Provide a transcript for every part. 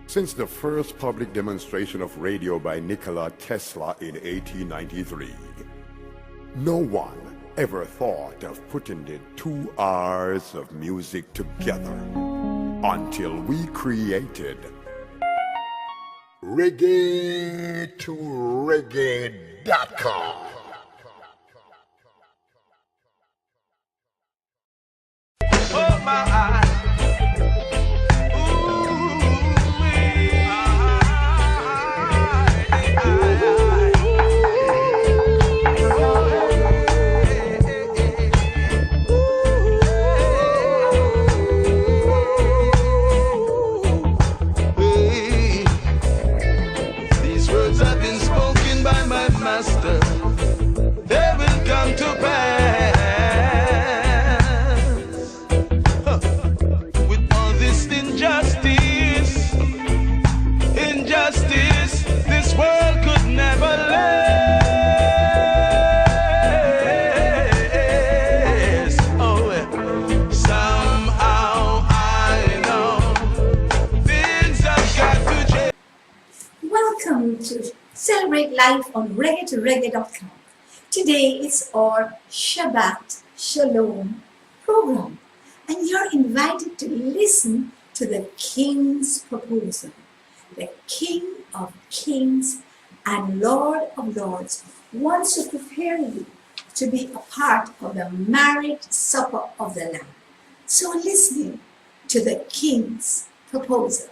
Since the first public demonstration of radio by Nikola Tesla in 1893, no one ever thought of putting the 2 hours of music together until we created reggae2reggae.com. Oh my eyes. They will come to pass. With all this injustice, this world could never last. Oh, somehow I know things have got to change. Welcome to Celebrate Life on reggae2reggae.com. Today is our Shabbat Shalom program, and you're invited to listen to the King's proposal. The King of Kings and Lord of Lords wants to prepare you to be a part of the marriage supper of the Lamb. So listening to the King's proposal.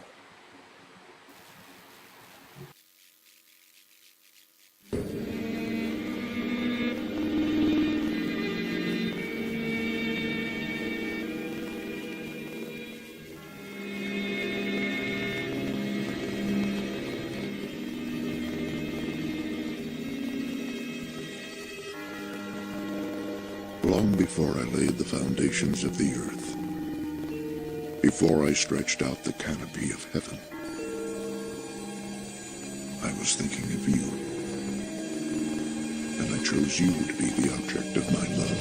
Long before I laid the foundations of the earth, before I stretched out the canopy of heaven, I was thinking of you, and I chose you to be the object of my love.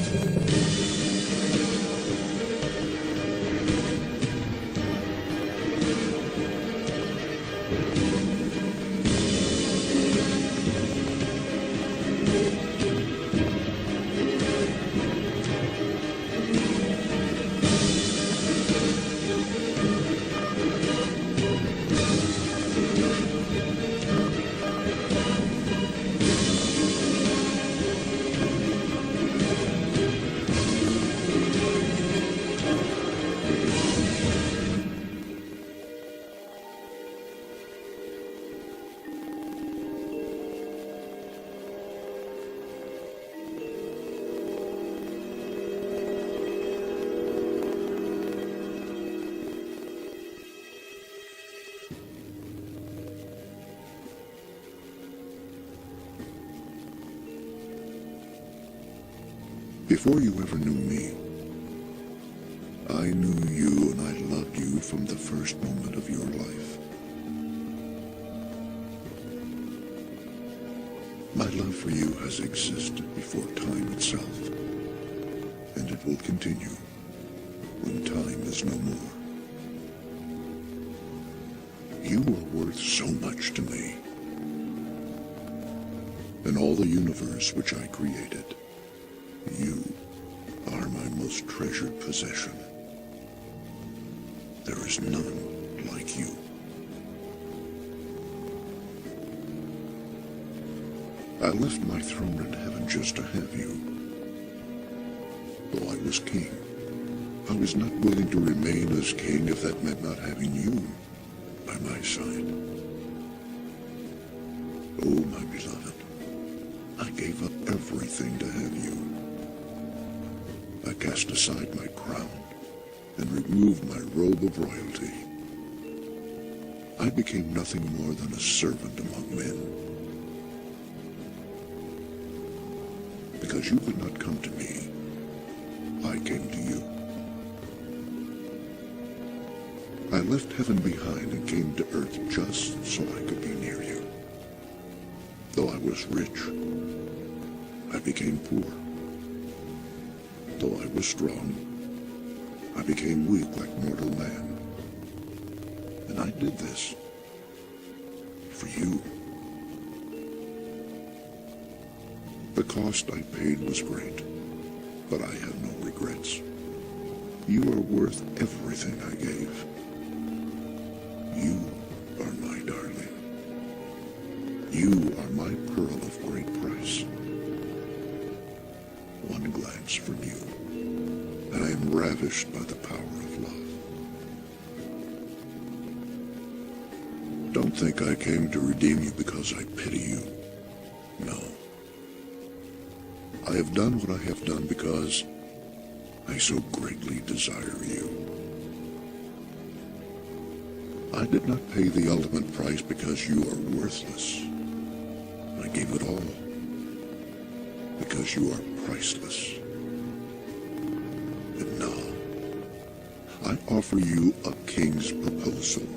Before you ever knew me, I knew you and I loved you from the first moment of your life. My love for you has existed before time itself, and it will continue when time is no more. You are worth so much to me, and all the universe which I created. You are my most treasured possession. There is none like you. I left my throne in heaven just to have you. Though I was king, I was not willing to remain as king if that meant not having you by my side. Oh, my beloved, I gave up everything to have you. I cast aside my crown and removed my robe of royalty. I became nothing more than a servant among men. Because you could not come to me, I came to you. I left heaven behind and came to earth just so I could be near you. Though I was rich, I became poor. Though I was strong, I became weak like mortal man. And I did this for you. The cost I paid was great, but I have no regrets. You are worth everything I gave. You are my darling. You are my pearl of great price. One glance from you, and I am ravished by the power of love. Don't think I came to redeem you because I pity you. No. I have done what I have done because I so greatly desire you. I did not pay the ultimate price because you are worthless. I gave it all because you are priceless. And now, I offer you a king's proposal.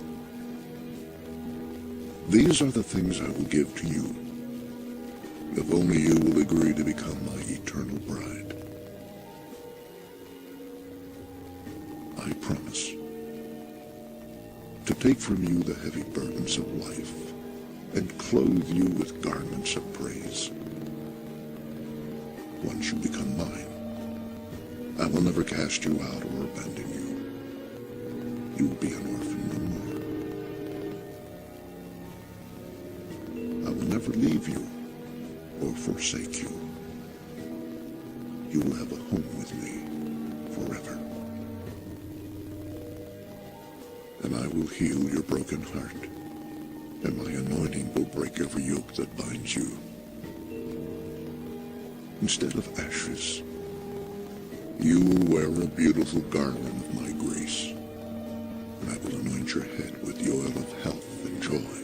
These are the things I will give to you, if only you will agree to become my eternal bride. I promise to take from you the heavy burdens of life and clothe you with garments of praise. Once you become mine, I will never cast you out or abandon you. You will be an orphan no more. I will never leave you or forsake you. You will have a home with me forever. And I will heal your broken heart, and my anointing will break every yoke that binds you. Instead of ashes, you will wear a beautiful garland of my grace, and I will anoint your head with the oil of health and joy.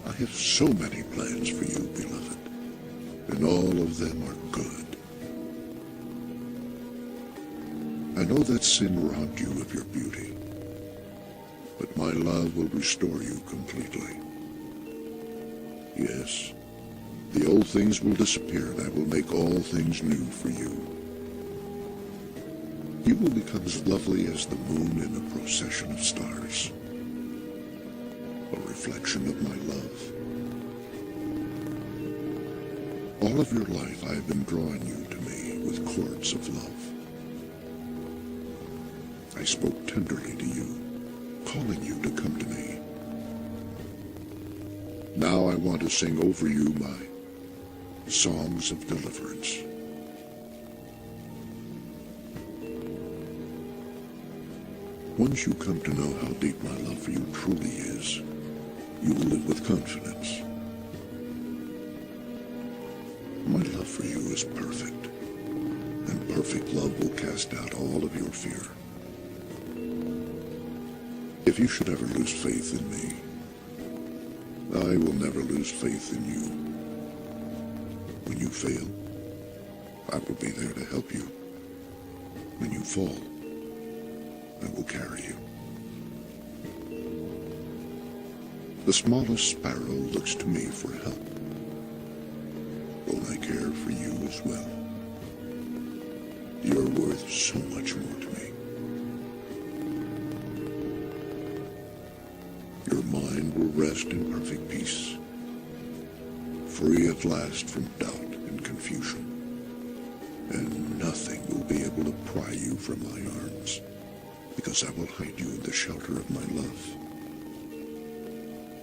I have so many plans for you, beloved, and all of them are good. I know that sin robbed you of your beauty, but my love will restore you completely. Yes, the old things will disappear, and I will make all things new for you. You will become as lovely as the moon in a procession of stars, a reflection of my love. All of your life I have been drawing you to me with cords of love. I spoke tenderly to you, calling you to come to me. Now I want to sing over you my songs of deliverance. Once you come to know how deep my love for you truly is, you will live with confidence. My love for you is perfect, and perfect love will cast out all of your fear. If you should ever lose faith in me, I will never lose faith in you. When you fail, I will be there to help you. When you fall, I will carry you. The smallest sparrow looks to me for help. Won't I care for you as well? You're worth so much more to me. Your mind will rest in perfect peace, free at last from doubt and confusion, and nothing will be able to pry you from my arms, because I will hide you in the shelter of my love.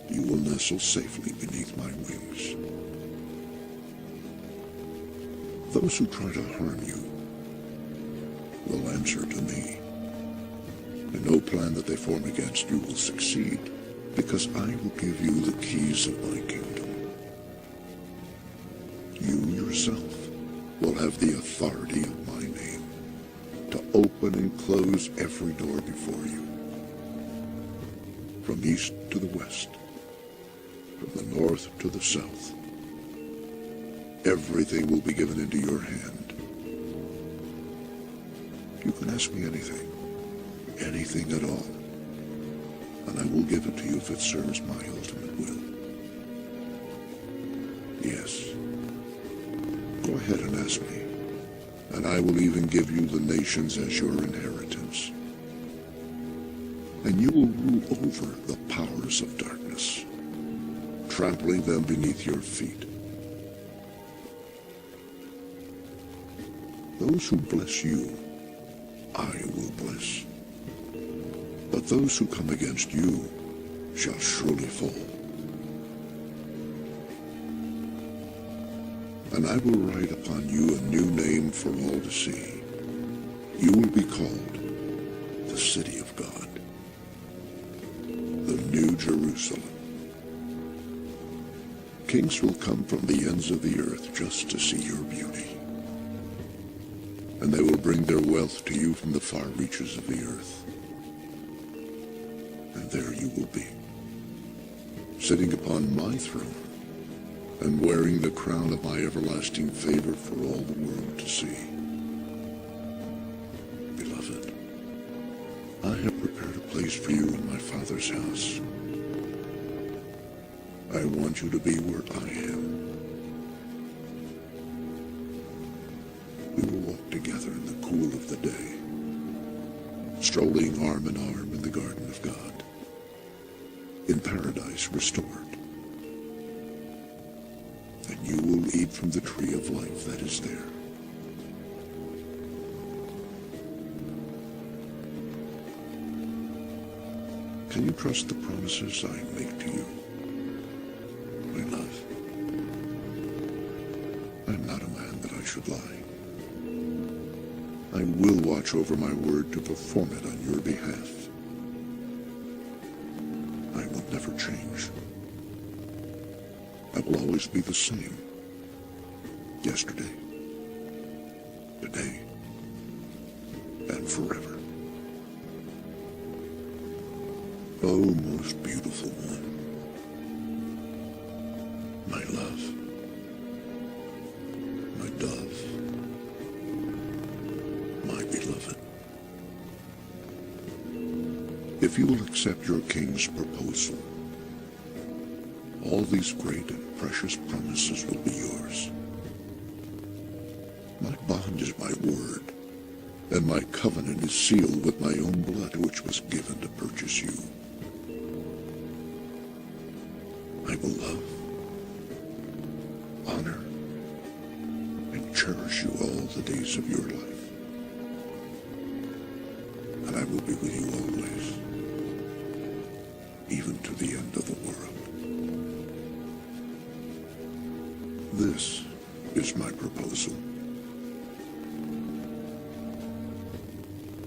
You will nestle safely beneath my wings. Those who try to harm you will answer to me, and no plan that they form against you will succeed, because I will give you the keys of my kingdom. You yourself will have the authority of my name to open and close every door before you. From east to the west, from the north to the south, everything will be given into your hand. You can ask me anything at all, and I will give it to you if it serves my ultimate will. Yes, go ahead and ask me, and I will even give you the nations as your inheritance. and you will rule over the powers of darkness, trampling them beneath your feet. Those who bless you, I will bless. But those who come against you shall surely fall. And I will write upon you a new name for all to see. You will be called the City of God, the New Jerusalem. Kings will come from the ends of the earth just to see your beauty. And they will bring their wealth to you from the far reaches of the earth. And there you will be, sitting upon my throne, and wearing the crown of my everlasting favor for all the world to see. Beloved, I have prepared a place for you in my Father's house. I want you to be where I am. We will walk together in the cool of the day, strolling arm in arm in the garden of God, in paradise restored. And you will eat from the tree of life that is there. Can you trust the promises I make to you, my love? I am not a man that I should lie. I will watch over my word to perform it on your behalf. I will never change. I will always be the same. Yesterday, today, and forever. Oh, most beautiful one, my love, my dove, my beloved. If you will accept your king's proposal, all these great and precious promises will be yours. My bond is my word, and my covenant is sealed with my own blood, which was given to purchase you. I will love, honor, and cherish you all the days of your life. And I will be with you always, even to the end of the world. This is my proposal.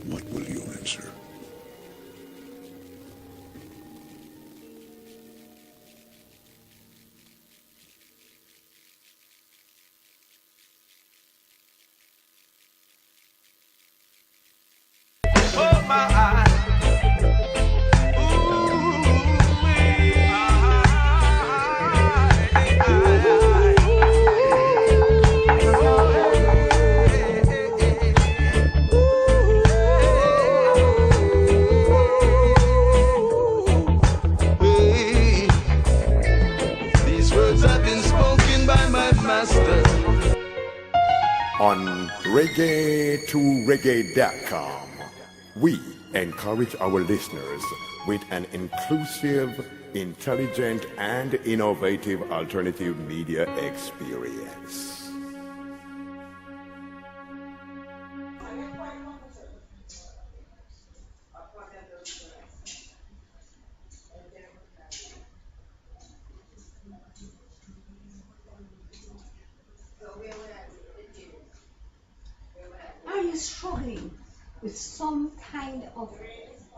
What will you answer? Oh my eyes. On reggae2reggae.com, we encourage our listeners with an inclusive, intelligent, and innovative alternative media experience. Are you struggling with some kind of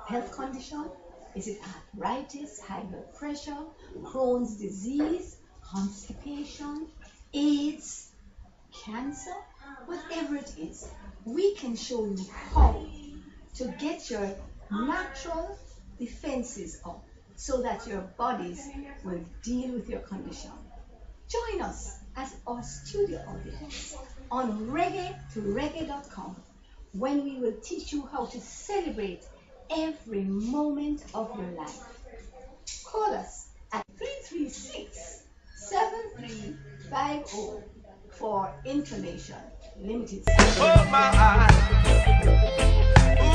health condition? Is it arthritis, high blood pressure, Crohn's disease, constipation, AIDS, cancer? Whatever it is, we can show you how to get your natural defenses up so that your bodies will deal with your condition. Join us as our studio audience on reggae2reggae.com when we will teach you how to celebrate every moment of your life. Call us at 336-7350 for information. Limited. Oh my eyes. Ooh,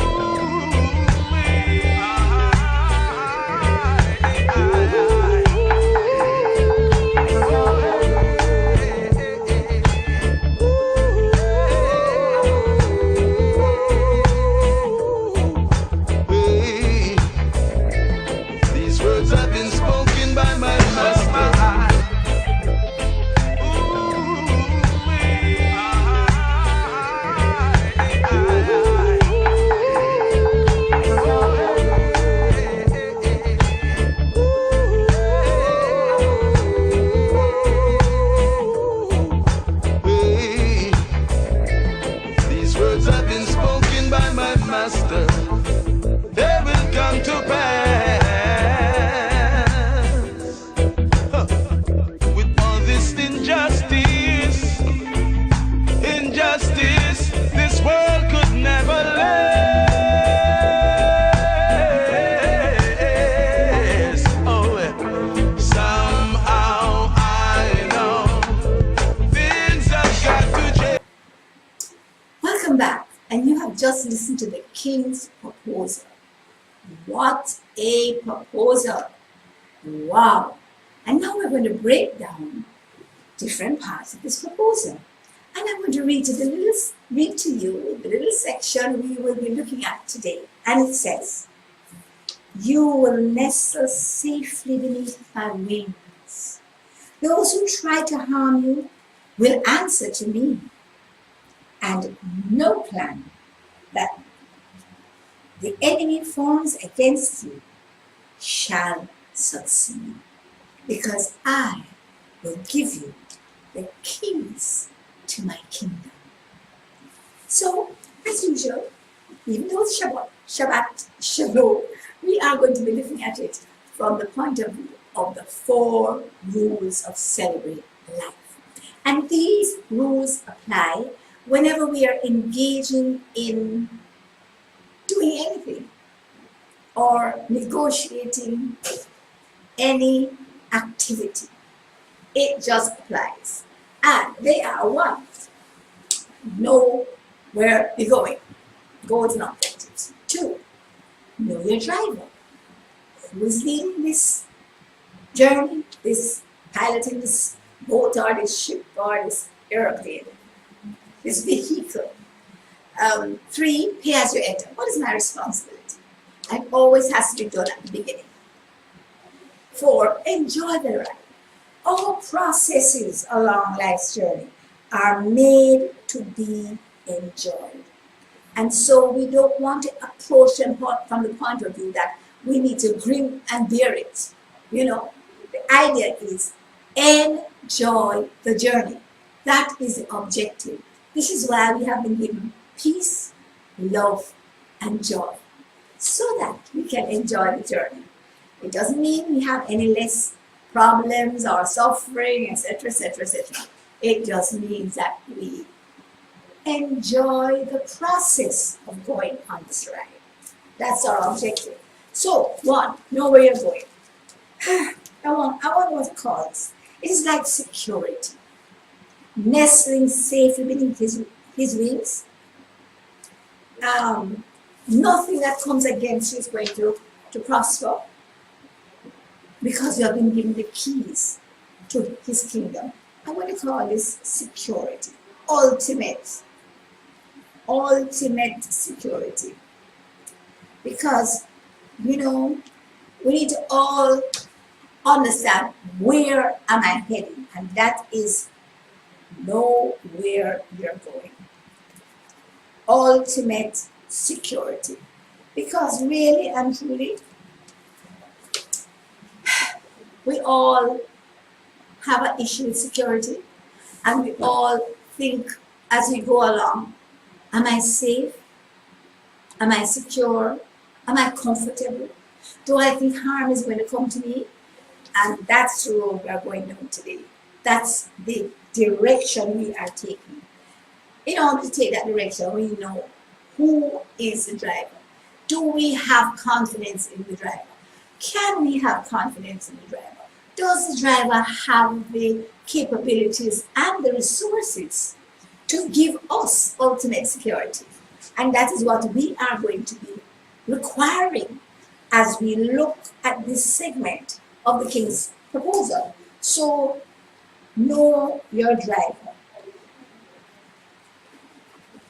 just listen to the king's proposal. What a proposal! Wow! And now we're going to break down different parts of this proposal. And I'm going to read to you the little section we will be looking at today. And it says, "You will nestle safely beneath my wings. Those who try to harm you will answer to me. And no plan that the enemy forms against you shall succeed, because I will give you the keys to my kingdom." So, as usual, even though it's Shabbat, Shalom, we are going to be looking at it from the point of view of the 4 rules of celebrate life. And these rules apply whenever we are engaging in doing anything or negotiating any activity. It just applies. And they are: 1, know where you're going, goals and objectives. 2, know your driver. Who is leading this journey, this piloting this boat or this ship or this airplane, this vehicle. 3, pay as you enter. What is my responsibility? It always has to be done at the beginning. 4, enjoy the ride. All processes along life's journey are made to be enjoyed. And so we don't want to approach them from the point of view that we need to grin and bear it. You know, the idea is enjoy the journey. That is the objective. This is why we have been given peace, love, and joy, so that we can enjoy the journey. It doesn't mean we have any less problems or suffering, etc., etc., etc. It just means that we enjoy the process of going on this ride. That's our objective. So, 1, know where you're going. I want what it calls. It is like security. Nestling safely beneath his wings. Nothing that comes against you is going to prosper, because you have been given the keys to his kingdom. I'm going to call this security. Ultimate security. Because, you know, we need to all understand, where am I heading? And that is, know where you're going. Ultimate security. Because really and truly, we all have an issue with security, and we all think as we go along, am I safe? Am I secure? Am I comfortable? Do I think harm is going to come to me? And that's the road we are going down today. That's the direction we are taking. In order to take that direction, we know who is the driver. Do we have confidence in the driver? Can we have confidence in the driver? Does the driver have the capabilities and the resources to give us ultimate security? And that is what we are going to be requiring as we look at this segment of the King's proposal. So, know your driver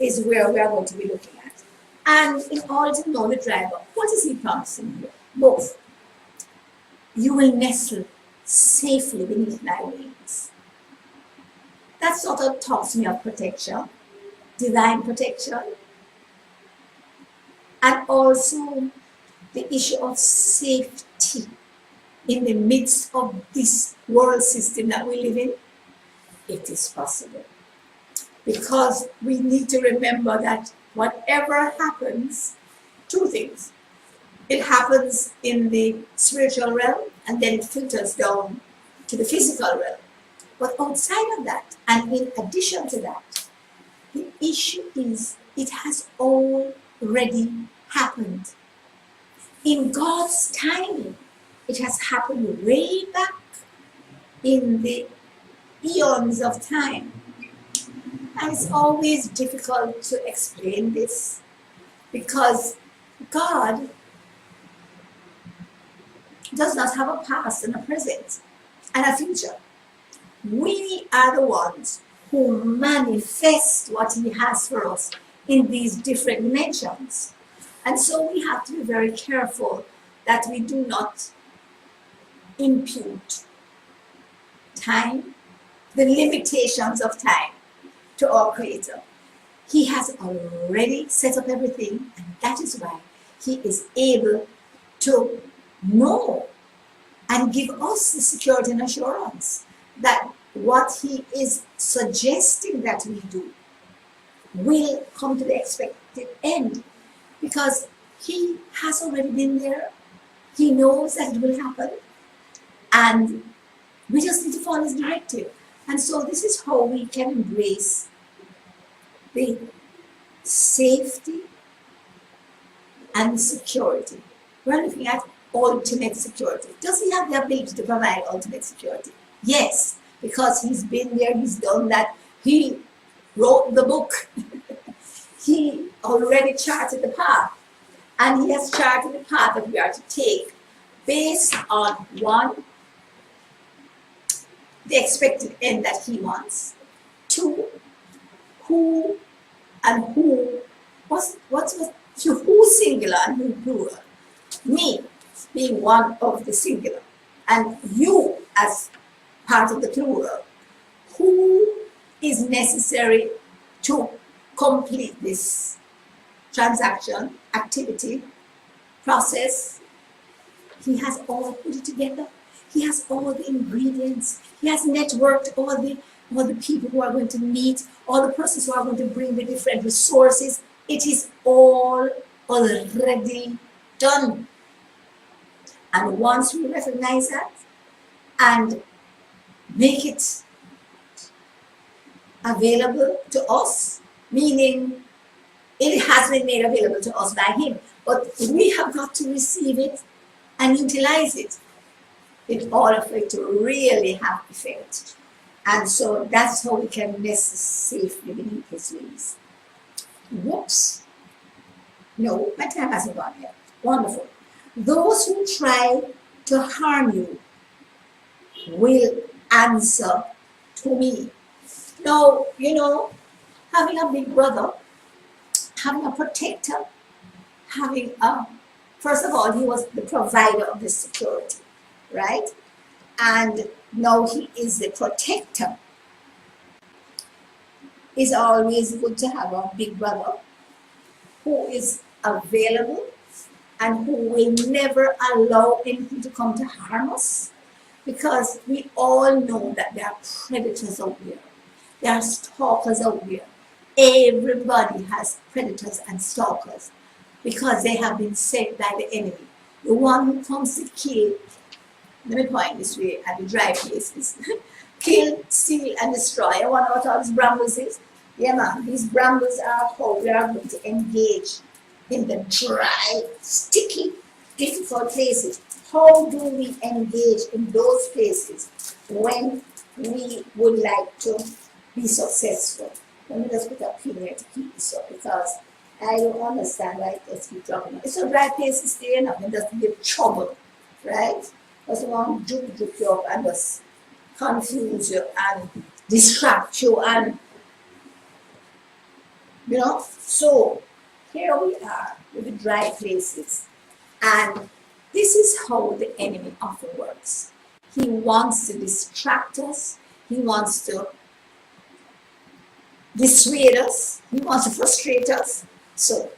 is where we are going to be looking at. And in order to know the driver, what is he promising you? Both. You will nestle safely beneath my wings. That sort of talks to me of protection, divine protection, and also the issue of safety in the midst of this world system that we live in. It is possible, because we need to remember that whatever happens, 2 things. It happens in the spiritual realm, and then it filters down to the physical realm. But outside of that, and in addition to that, the issue is it has already happened. In God's timing, it has happened way back in the eons of time. And it's always difficult to explain this, because God does not have a past and a present and a future. We are the ones who manifest what He has for us in these different dimensions. And so we have to be very careful that we do not impute time, the limitations of time, to our Creator. He has already set up everything, and that is why He is able to know and give us the security and assurance that what He is suggesting that we do will come to the expected end, because He has already been there. He knows that it will happen, and we just need to follow His directive. And so this is how we can embrace the safety and security. We're looking at ultimate security. Does He have the ability to provide ultimate security? Yes, because He's been there, He's done that. He wrote the book. He already charted the path. And He has charted the path that we are to take based on, one, the expected end that He wants. Two, who and who, who singular and who plural. Me being one of the singular, and you as part of the plural. Who is necessary to complete this transaction, activity, process? He has all put it together. He has all the ingredients. He has networked all the people who are going to meet, all the persons who are going to bring the different resources. It is all already done. And once we recognize that and make it available to us, meaning it has been made available to us by Him, but we have got to receive it and utilize it in order for it to really have effect. And so that's how we can rest safely beneath His wings. Whoops. No, my time hasn't gone yet. Wonderful. Those who try to harm you will answer to me. Now, having a big brother, having a protector, having first of all, He was the provider of the security, right? And now He is the protector. It's always good to have a big brother who is available and who will never allow anything to come to harm us, because we all know that there are predators out there. There are stalkers out there. Everybody has predators and stalkers because they have been sent by the enemy. The one who comes to kill, let me point this way at the dry places, kill, steal, and destroy. I wonder what all these brambles is. Yeah, man, these brambles are how we are going to engage in the dry, sticky, difficult places. How do we engage in those places when we would like to be successful? Let me just put a pin here to keep this up, because I don't understand why it just keep dropping. It's a dry place to stay in, and just give trouble, right? Just want to juke you up and just confuse you and distract you, and so here we are with the dry places, and this is how the enemy often works. He wants to distract us. He wants to dissuade us. He wants to frustrate us. So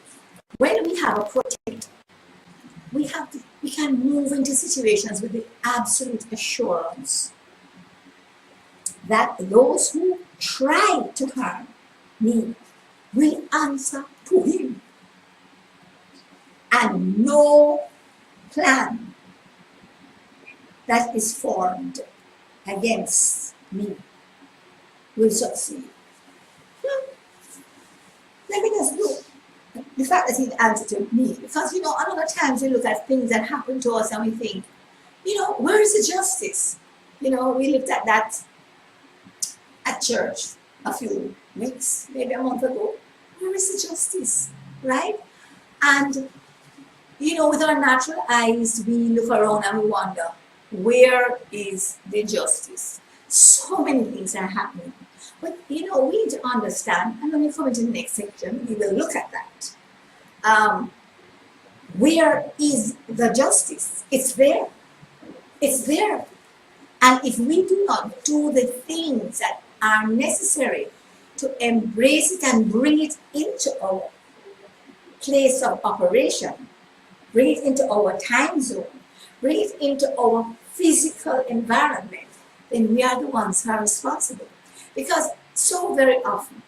when we have a protector, we can move into situations with the absolute assurance that those who try to harm me will answer to Him, and no plan that is formed against me will succeed. Let me just look. The fact that He'd answer to me, because a lot of times we look at things that happen to us and we think, where is the justice? We looked at that at church a few weeks, maybe a month ago. Where is the justice, right? And with our natural eyes, we look around and we wonder, where is the justice? So many things are happening. But we need to understand, and when we come into the next section, we will look at that. Where is the justice? It's there. It's there. And if we do not do the things that are necessary to embrace it and bring it into our place of operation, bring it into our time zone, bring it into our physical environment, then we are the ones who are responsible. Because so very often,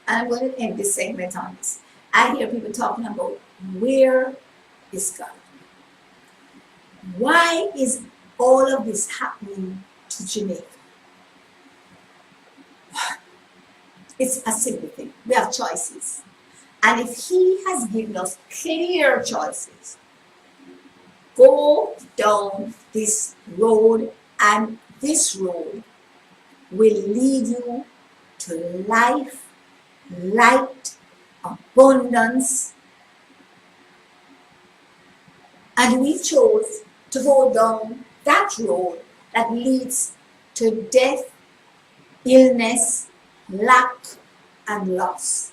and I'm going to end this segment on this, I hear people talking about, where is God? Why is all of this happening to Jamaica? It's a simple thing. We have choices. And if He has given us clear choices, go down this road, and this road will lead you to life, light, abundance. And we chose to go down that road that leads to death, illness, lack, and loss.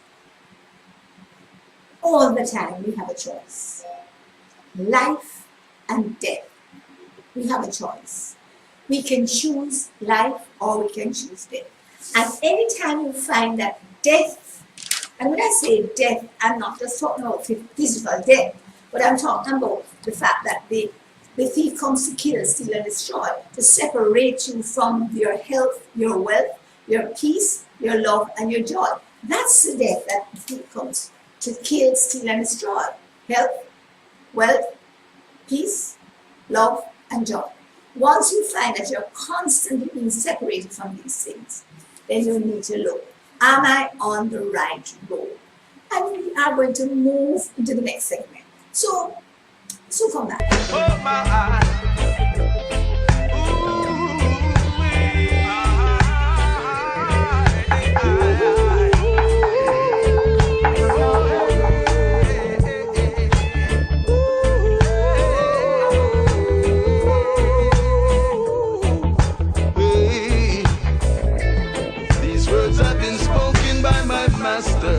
All the time we have a choice. Life and death. We have a choice. We can choose life or we can choose death. And anytime you find that death, and when I say death, I'm not just talking about physical death, but I'm talking about the fact that the thief comes to kill, steal, and destroy, to separate you from your health, your wealth, your peace, your love, and your joy. That's the death that the thief comes to kill, steal, and destroy. Health, wealth, peace, love, and joy. Once you find that you're constantly being separated from these things, then you need to look, am I on the right road? And we are going to move into the next segment. So come back. Oh my These words have been spoken by my master.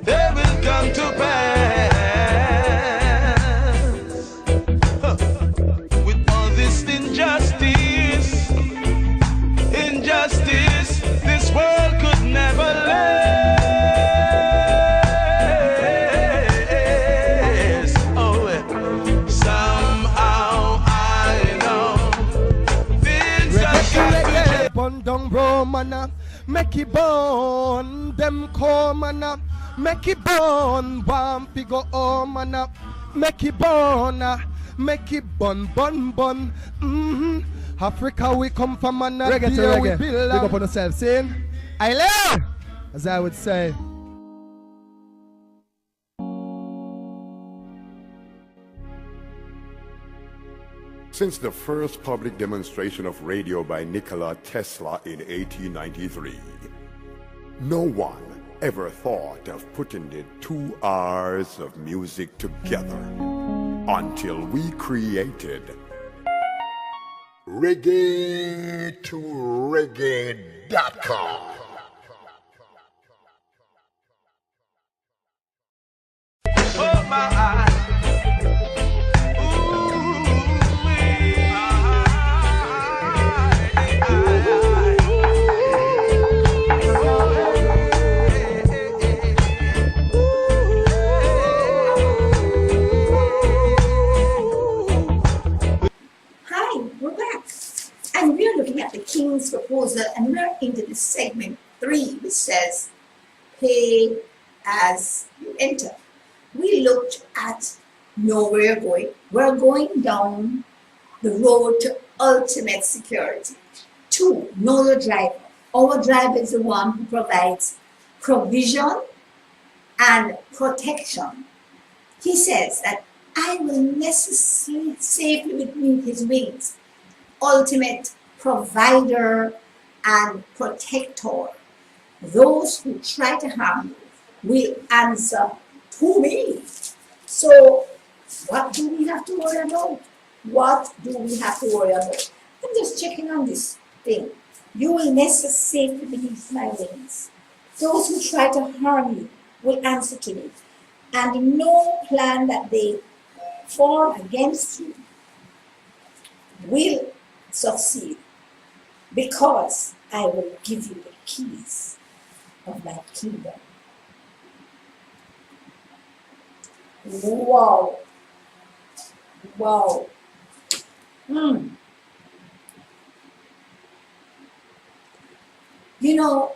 They will come to pass. With all this injustice, this world could never last. Oh, somehow I know things have got to Burn down Romana, make it burn, them comana, make it burn, one figure oh mana, make it burn, bun. Africa we come from, man. Reggae to reggae. Big up on yourself, see? I love, as I would say. Since the first public demonstration of radio by Nikola Tesla in 1893, no one ever thought of putting the 2 hours of music together until we created reggae2reggae.com. oh my Hi, we're back. And we're looking at the King's proposal, and we're into the segment 3, which says, pay as you enter. We looked at where we're going. We're going down the road to ultimate security. 2, know your driver. Our driver is the one who provides provision and protection. He says that I will necessarily safely beneath his wings. Ultimate provider and protector. Those who try to harm you will answer to me. So what do we have to worry about? What do we have to worry about? I'm just checking on this thing. You will nest safely beneath my wings. Those who try to harm you will answer to me, and no plan that they form against you will succeed, because I will give you the keys of my kingdom. Wow. Wow. You know,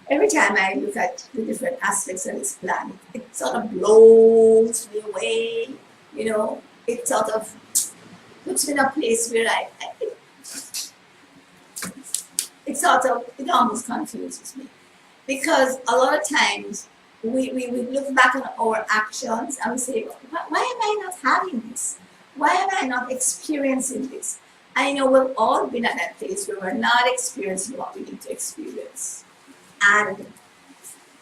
every time I look at the different aspects of this plan, it sort of blows me away. You know, it sort of puts me in a place where it almost confuses me. Because a lot of times we look back on our actions and we say, why am I not having this? Why am I not experiencing this? I know we've all been at that place where we're not experiencing what we need to experience. And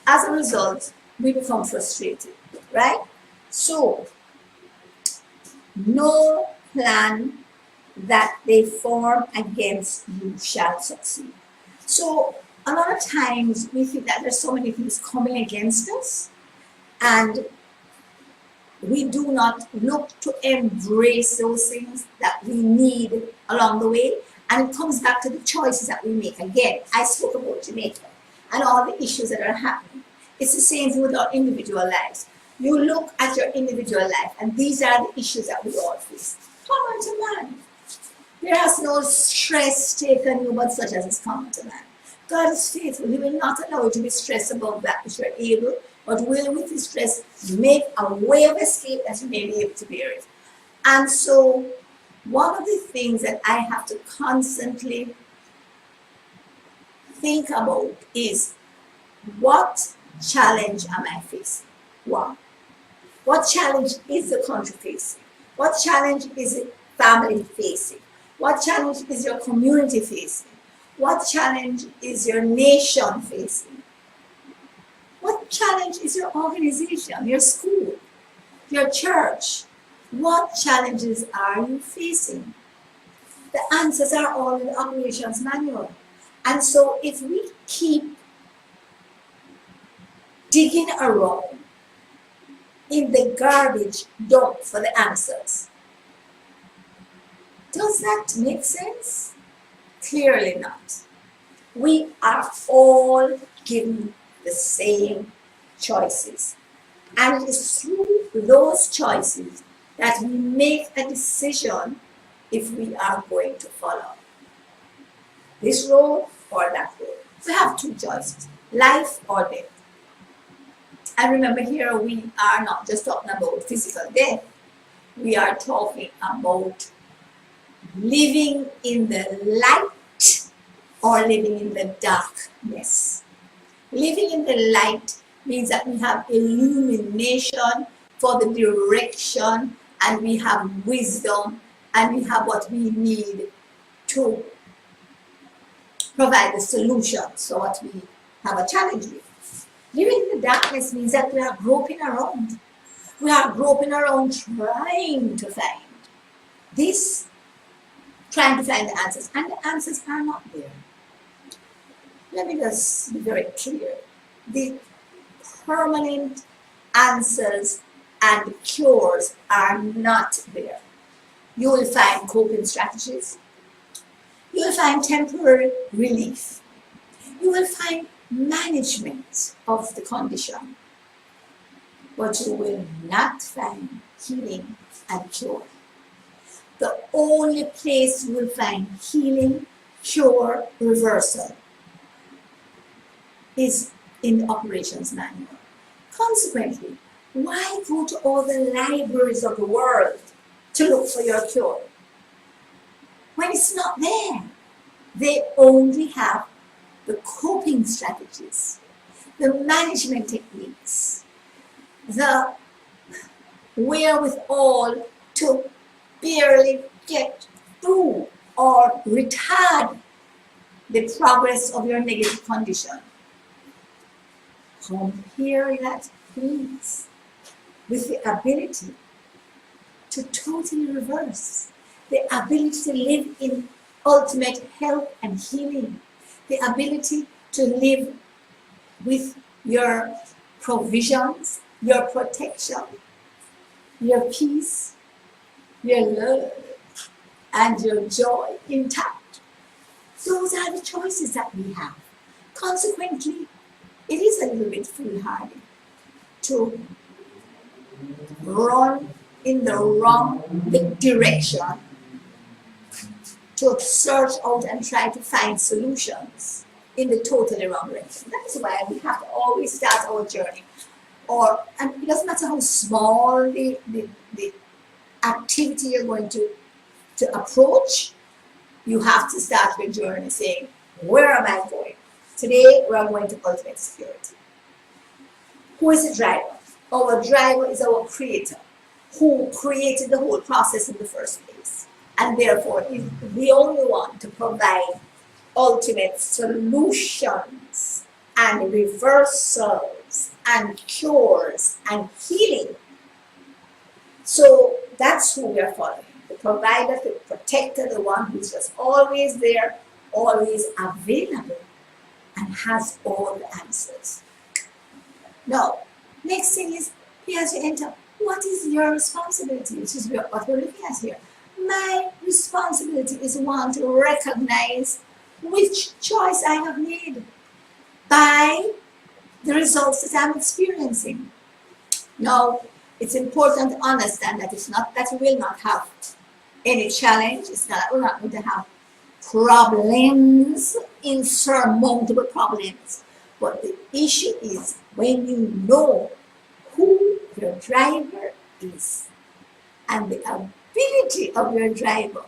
as a result, we become frustrated, right? So, no plan that they form against you shall succeed. So, a lot of times we think that there's so many things coming against us, and we do not look to embrace those things that we need along the way. And it comes back to the choices that we make. Again, I spoke about Jamaica and all the issues that are happening. It's the same thing with our individual lives. You look at your individual life, and these are the issues that we all face. Common to man. There has no stress taken you but such as is common to man. God is faithful. He will not allow you to be stressed about that which you are able, but will with his stress make a way of escape that you may be able to bear it. And so one of the things that I have to constantly think about is, what challenge am I facing? One. What challenge is the country facing? What challenge is the family facing? What challenge is your community facing? What challenge is your nation facing? What challenge is your organization, your school, your church? What challenges are you facing? The answers are all in the operations manual. And so if we keep digging around in the garbage dump for the answers, does that make sense? Clearly not. We are all given the same choices. And it is through those choices that we make a decision if we are going to follow this road or that road. We have two choices, life or death. And remember, here we are not just talking about physical death. We are talking about living in the light or living in the darkness. Living in the light means that we have illumination for the direction, and we have wisdom, and we have what we need to provide the solutions for what we have a challenge with. Living in the darkness means that we are groping around. We are groping around trying to find this, trying to find the answers, and the answers are not there. Let me just be very clear. The permanent answers and cures are not there. You will find coping strategies. You will find temporary relief. You will find management of the condition. But you will not find healing and cure. The only place you will find healing, cure, reversal is in the operations manual. Consequently, why go to all the libraries of the world to look for your cure when it's not there? They only have the coping strategies, the management techniques, the wherewithal to barely get through or retard the progress of your negative condition. Compare that, please. with the ability to totally reverse, the ability to live in ultimate health and healing, the ability to live with your provisions, your protection, your peace, your love, and your joy intact. Those are the choices that we have. Consequently, it is a little bit foolhardy to run in the wrong direction, to search out and try to find solutions in the totally wrong direction. That's why we have to always start our journey. And it doesn't matter how small the activity you're going to approach, you have to start your journey saying, where am I going? Today, we are going to ultimate security. Who is the driver? Our driver is our creator, who created the whole process in the first place, and therefore is the only one to provide ultimate solutions and reversals and cures and healing. So that's who we are following. The provider, the protector, the one who's just always there, always available, and has all the answers. Now, next thing is, as you enter, what is your responsibility? Which is what we're looking at here. My responsibility is one to recognize which choice I have made by the results that I'm experiencing. Now, it's important to understand that it's not that we will not have any challenge. It's not that we're not going to have problems, insurmountable problems. But the issue is when you know who your driver is and the ability of your driver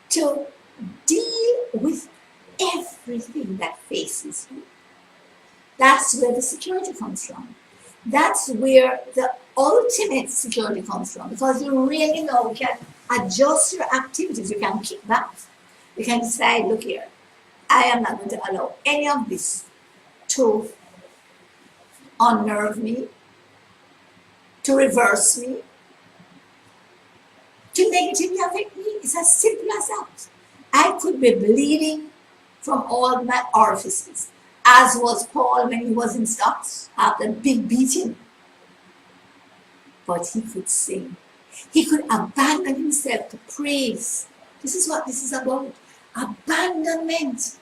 to deal with everything that faces you. That's where the security comes from. That's where the ultimate security comes from, because you really know you can adjust your activities, you can kick back. You can decide, look here, I am not going to allow any of this to unnerve me, to reverse me, to negatively affect me. It's as simple as that. I could be bleeding from all my orifices, as was Paul when he was in stocks after a big beating. But he could sing. He could abandon himself to praise. This is what this is about. Abandonment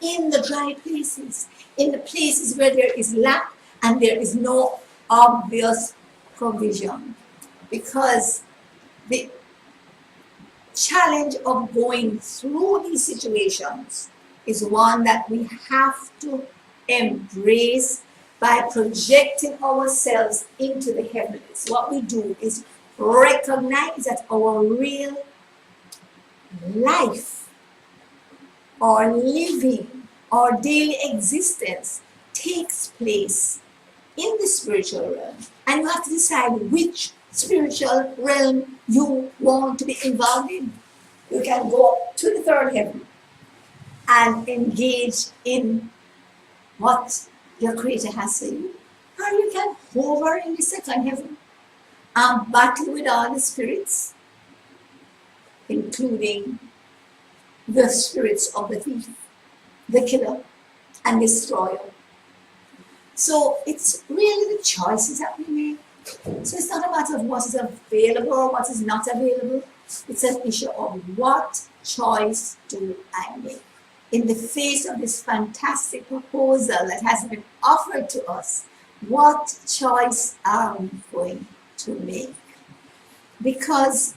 in the dry places, in the places where there is lack and there is no obvious provision. Because the challenge of going through these situations is one that we have to embrace by projecting ourselves into the heavens. What we do is recognize that our real life, our living, our daily existence takes place in the spiritual realm. And you have to decide which spiritual realm you want to be involved in. You can go up to the third heaven and engage in what your Creator has for you. Or you can hover in the second heaven and battle with all the spirits, including the spirits of the thief, the killer, and destroyer. So it's really the choices that we make. So it's not a matter of what is available or what is not available. It's an issue of what choice do I make in the face of this fantastic proposal that has been offered to us. What choice are we going to make? Because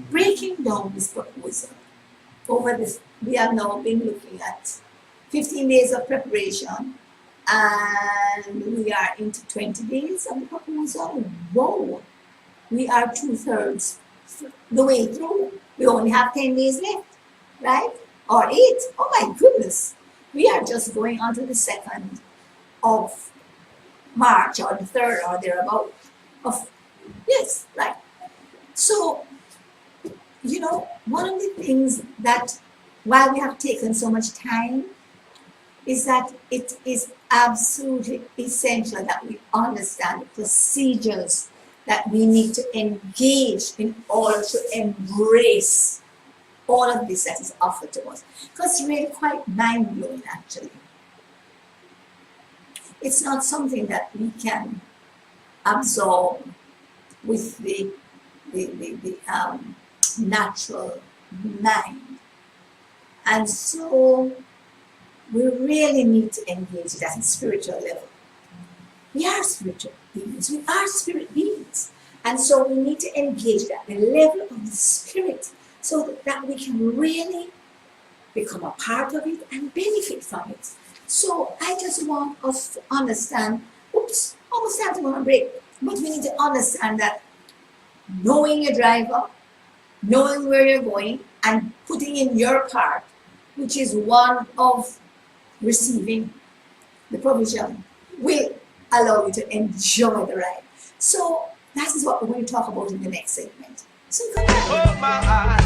breaking down this proposal over this, we have now been looking at 15 days of preparation, and we are into 20 days of the proposal. Whoa, we are 2/3 the way through. We only have 10 days left, right? Or 8. Oh my goodness. We are just going on to the 2nd of March or the 3rd or thereabout. Yes, right. So, you know, one of the things that while we have taken so much time is that it is absolutely essential that we understand the procedures that we need to engage in order to embrace all of this that is offered to us. Because it's really quite mind-blowing, actually. It's not something that we can absorb with the natural mind. And so we really need to engage it at a spiritual level. We are spiritual beings. We are spirit beings. And so we need to engage it at the level of the spirit so that we can really become a part of it and benefit from it. So I just want us to understand, almost time to go on a break, but we need to understand that knowing your driver, knowing where you're going, and putting in your part, which is one of receiving the provision, will allow you to enjoy the ride. So that is what we're going to talk about in the next segment. So come back. Oh my.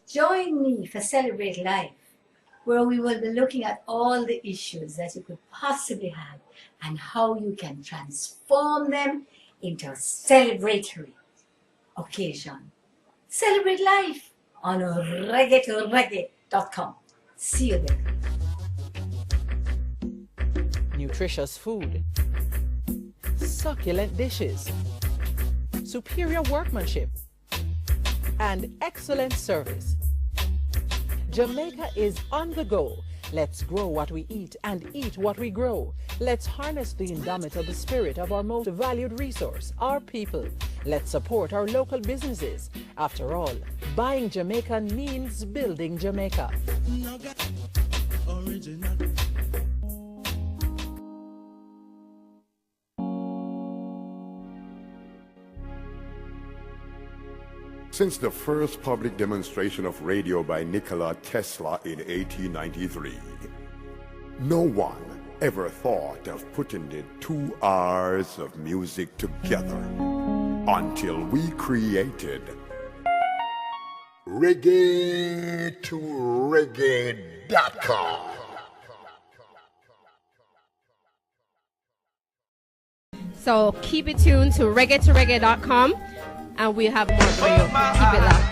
Join me for Celebrate Life, where we will be looking at all the issues that you could possibly have and how you can transform them into a celebratory occasion. Celebrate Life on reggae-to-reggae.com. See you there. Nutritious food, succulent dishes, superior workmanship, and excellent service. Jamaica is on the go. Let's grow what we eat and eat what we grow. Let's harness the indomitable spirit of our most valued resource, our people. Let's support our local businesses. After all, buying Jamaican means building Jamaica. Since the first public demonstration of radio by Nikola Tesla in 1893, no one ever thought of putting the 2 hours of music together until we created reggae-to-reggae.com. So keep it tuned to reggae-to-reggae.com and we'll have more for you. Keep it locked.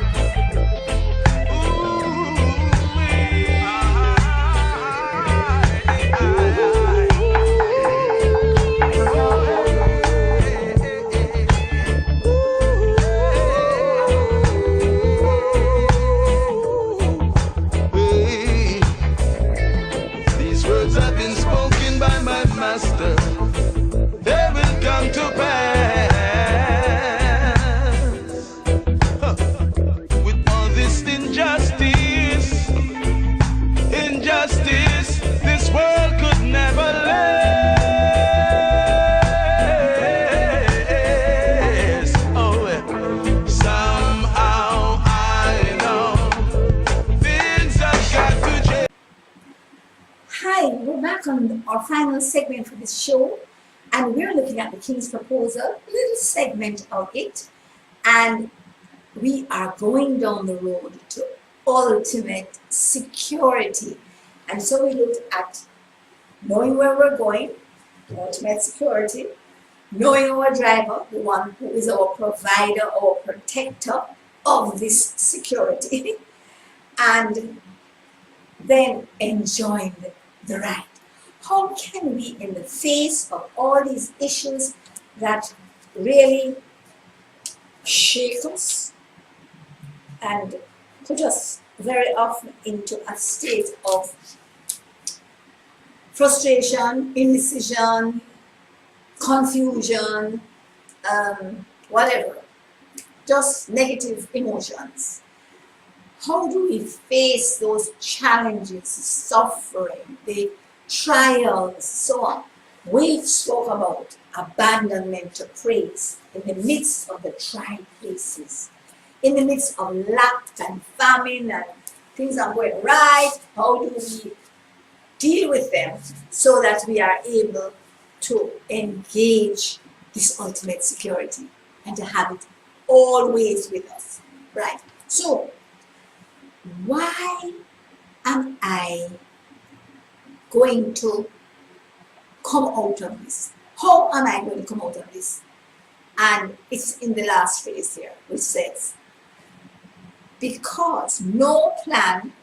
These words have been spoken by my master. They will come to pass. With all this injustice, this world could never last. Oh, somehow I know things have got to change. Hi, we're back on our final segment for this show, and we're looking at the King's Proposal, a little segment of it, and we are going down the road to ultimate security. And so we looked at knowing where we're going, ultimate security, knowing our driver, the one who is our provider or protector of this security, and then enjoying the ride. How can we, in the face of all these issues that really shake us and put us very often into a state of frustration, indecision, confusion, whatever, just negative emotions. How do we face those challenges, suffering, the trials, so on? We've spoke about abandonment to praise in the midst of the tried places, in the midst of lack and famine and things are going right. How do we deal with them so that we are able to engage this ultimate security and to have it always with us, right? So, why am I going to come out of this? How am I going to come out of this? And it's in the last phrase here, which says, because no plan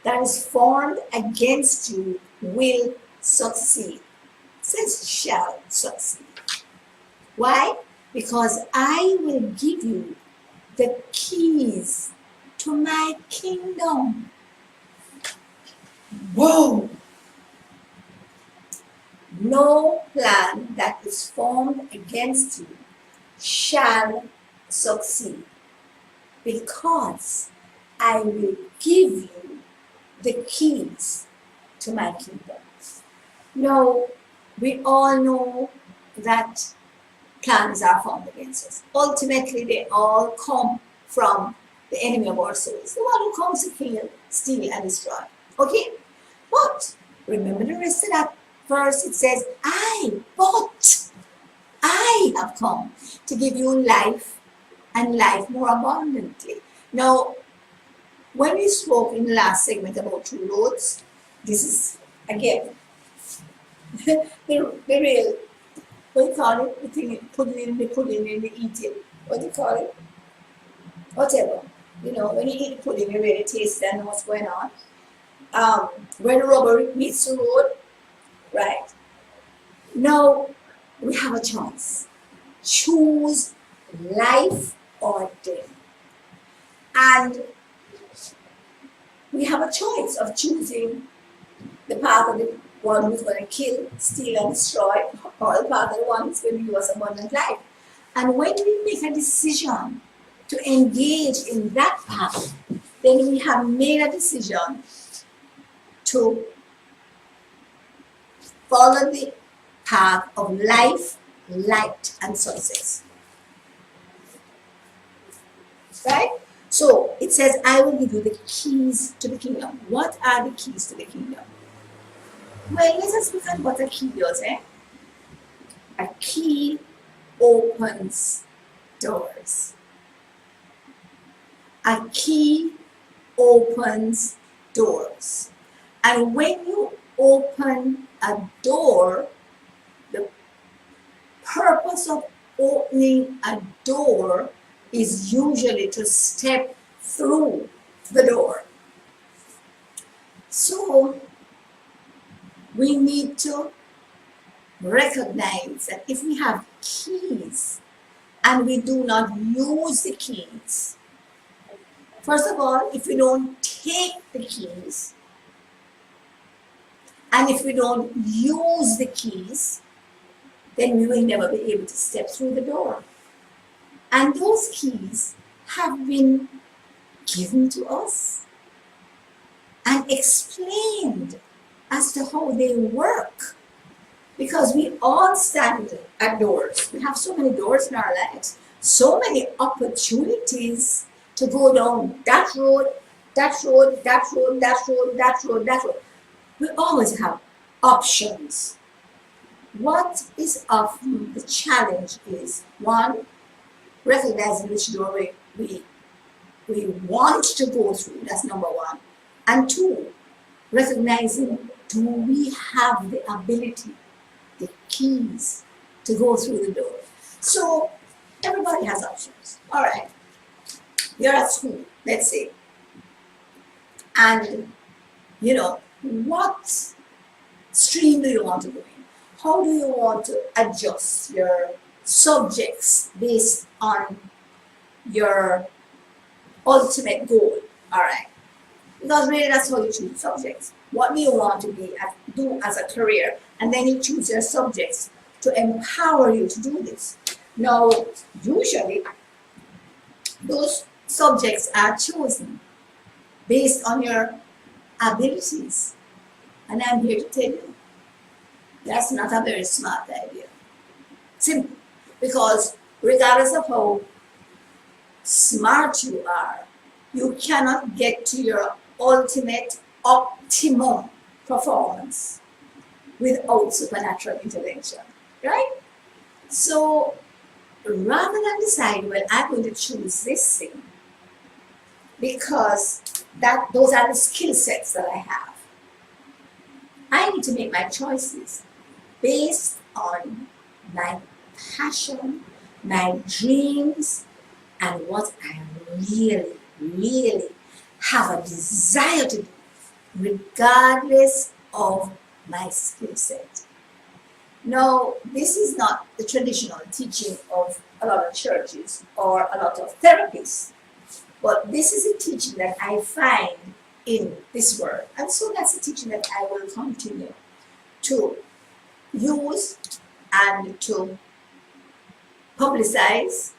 that is formed against you will succeed. It says shall succeed. Why? Because I will give you the keys to my kingdom. Whoa! No plan that is formed against you shall succeed, because I will give you the keys to my kingdom. Now, we all know that plans are formed against us. Ultimately, they all come from the enemy of our souls, the one who comes to kill, steal, and destroy. Okay? But remember the rest of that verse. It says, I have come to give you life and life more abundantly. Now, when we spoke in the last segment about two roads, this is, again, the real, what do you call it? The thing, the pudding, the eating. What do you call it? Whatever. You know, when you eat the pudding, you really taste it and know what's going on. When the rubber meets the road, right? Now, we have a choice. Choose life or death. And we have a choice of choosing the path of the one who's going to kill, steal, and destroy, or the path of the one who's going to give us abundant life. And when we make a decision to engage in that path, then we have made a decision to follow the path of life, light, and success. Right? So it says, I will give you the keys to the kingdom. What are the keys to the kingdom? Well, let us look at what a key does. A key opens doors. A key opens doors. And when you open a door, the purpose of opening a door is usually to step through the door. So we need to recognize that if we have keys and we do not use the keys, first of all, if we don't take the keys and if we don't use the keys, then we will never be able to step through the door. And those keys have been given to us and explained as to how they work. Because we all stand at doors. We have so many doors in our lives, so many opportunities to go down that road, that road, that road, that road, that road, that road. We always have options. What is often the challenge is, one, recognizing which door we want to go through. That's number one. And two, recognizing, do we have the ability, the keys to go through the door? So everybody has options. All right. You're at school, let's say. And, you know, what stream do you want to go in? How do you want to adjust your subjects based on your ultimate goal? All right. Because really that's how you choose subjects. What do you want to do as a career? And then you choose your subjects to empower you to do this. Now, usually, those subjects are chosen based on your abilities. And I'm here to tell you, that's not a very smart idea. Simple. Because regardless of how smart you are, you cannot get to your ultimate optimum performance without supernatural intervention, right? So rather than decide, well, I'm going to choose this thing because those are the skill sets that I have, I need to make my choices based on my passion, my dreams, and what I really, really have a desire to do, regardless of my skill set. Now, this is not the traditional teaching of a lot of churches or a lot of therapists, but this is a teaching that I find in this word. And so that's a teaching that I will continue to use and to publicize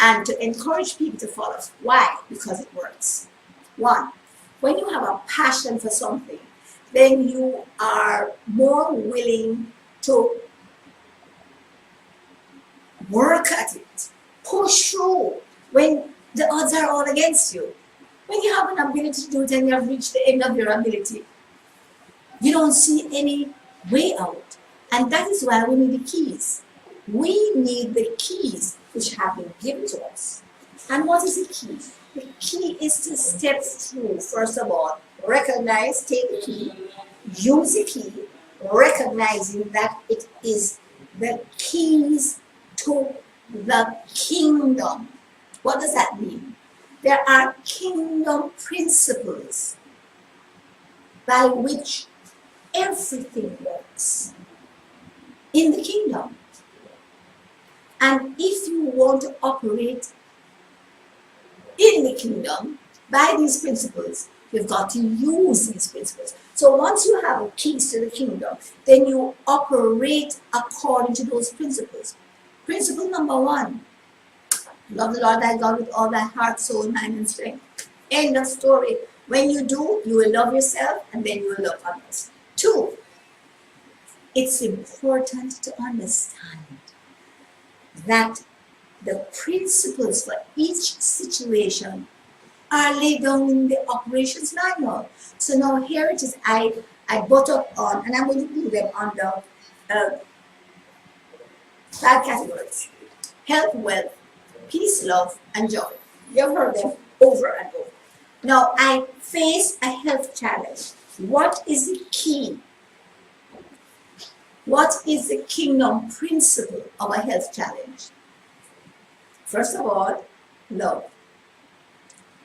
and to encourage people to follow. Why? Because it works. One, when you have a passion for something, then you are more willing to work at it, push through when the odds are all against you. When you have an ability to do it and you have reached the end of your ability, you don't see any way out. And that is why we need the keys. We need the keys which have been given to us. And what is the key? The key is to step through, first of all, recognize, take the key, use the key, recognizing that it is the keys to the kingdom. What does that mean? There are kingdom principles by which everything works in the kingdom. And if you want to operate in the kingdom by these principles, you've got to use these principles. So once you have the keys to the kingdom, then you operate according to those principles. Principle number one, love the Lord thy God with all thy heart, soul, mind, and strength. End of story. When you do, you will love yourself and then you will love others. Two, it's important to understand that the principles for each situation are laid down in the operations manual. So now here it is, I brought up on, and I'm going to do them under 5 categories: health, wealth, peace, love, and joy. You've heard them over and over. Now I face a health challenge. What is the key? What is the kingdom principle of a health challenge? First of all, love.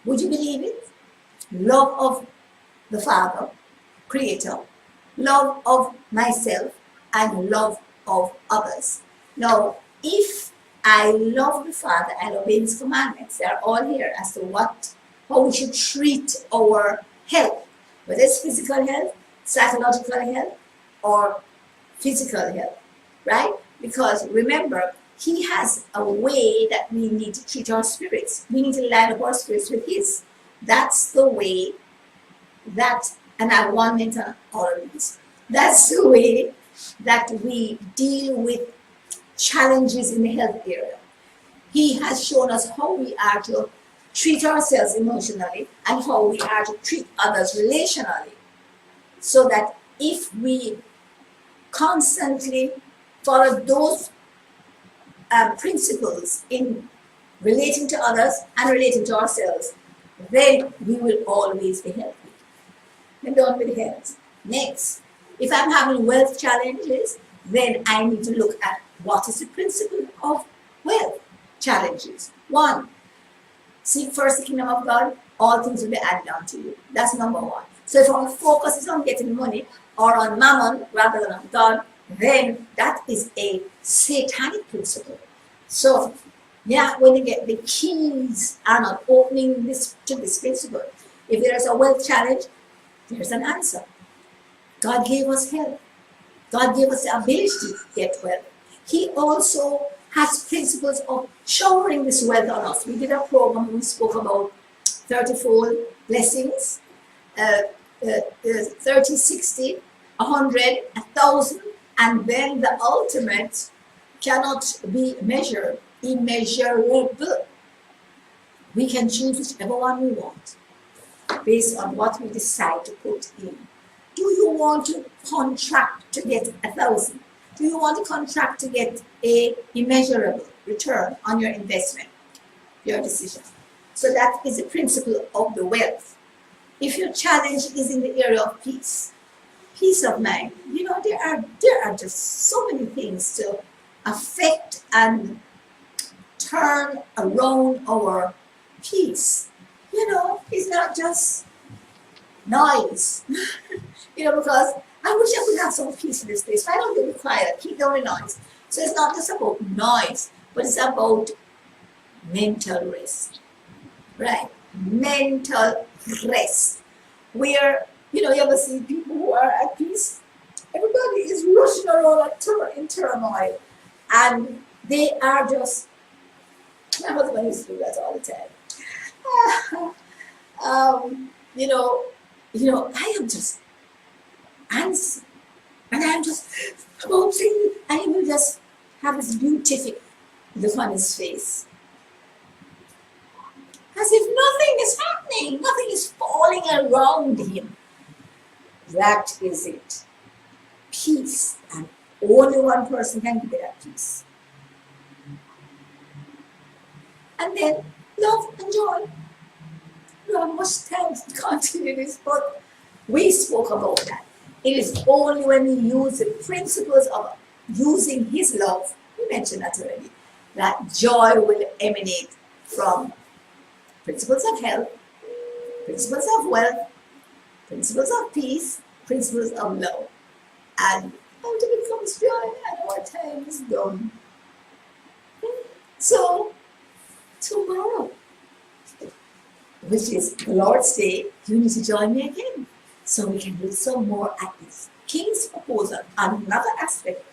Would you believe it? Love of the Father, Creator, love of myself, and love of others. Now, if I love the Father, I'll obey His commandments. They're all here as to how we should treat our health, whether it's physical health, psychological health, or physical health, right? Because remember, He has a way that we need to treat our spirits. We need to line up our spirits with His. That's the way that, and I have 1 minute on all of these. That's the way that we deal with challenges in the health area. He has shown us how we are to treat ourselves emotionally and how we are to treat others relationally. So that if we constantly follow those principles in relating to others and relating to ourselves, then we will always be healthy. Then done with health. Next, if I'm having wealth challenges, then I need to look at what is the principle of wealth challenges. 1, seek first the kingdom of God, all things will be added unto you. That's number 1. So if our focus is on getting money or on mammon rather than on God, then that is a satanic principle. So, yeah, when you get the keys are not opening this to this principle. If there is a wealth challenge, there's an answer. God gave us health. God gave us the ability to get wealth. He also has principles of showering this wealth on us. We did a program where we spoke about 30-fold blessings, 30, 60, 100, 1,000, and then the ultimate cannot be measured, immeasurable. We can choose whichever one we want based on what we decide to put in. Do you want to contract to get 1,000? Do you want to contract to get a immeasurable return on your investment? Your decision. So that is the principle of the wealth. If your challenge is in the area of peace of mind, you know, there are just so many things to affect and turn around our peace. You know, it's not just noise. You know, because I wish I could have some peace in this place. Why don't you be quiet? Keep down the noise. So it's not just about noise, but it's about mental rest. Right? Mental rest. Where, you know, you ever see people who are at peace? Everybody is rushing around in turmoil. And they are just, my husband used to do that all the time. You know, I am just antsy. And I'm just hoping, and he will just have this beautiful look on his face. As if nothing is happening, nothing is falling around him. That is it. Peace. And only one person can give that peace. And then love and joy. We don't have much time to continue this, but we spoke about that. It is only when we use the principles of using his love, we mentioned that already, that joy will emanate from principles of health, principles of wealth, principles of peace, principles of love. And out of it comes joy, and our time is done. So, tomorrow, which is the Lord's Day, you need to join me again, so we can do some more at this King's proposal on another aspect.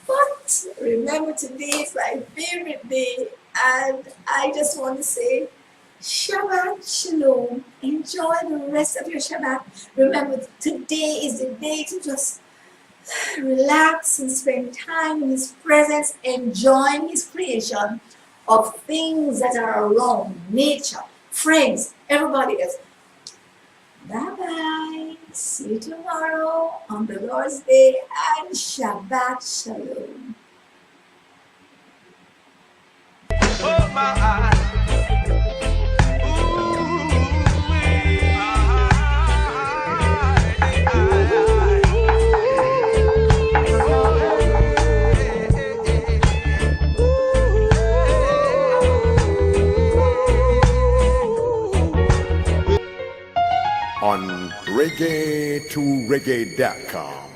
But remember, today is my favorite day, and I just want to say, Shabbat Shalom. Enjoy the rest of your Shabbat. Remember, today is the day to just relax and spend time in His presence, enjoying His creation of things that are around, nature, friends, everybody else. Bye-bye. See you tomorrow on the Lord's Day, and Shabbat Shalom. Oh my. On reggae2reggae.com,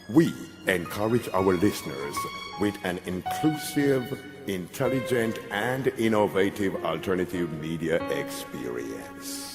we encourage our listeners with an inclusive, intelligent, and innovative alternative media experience.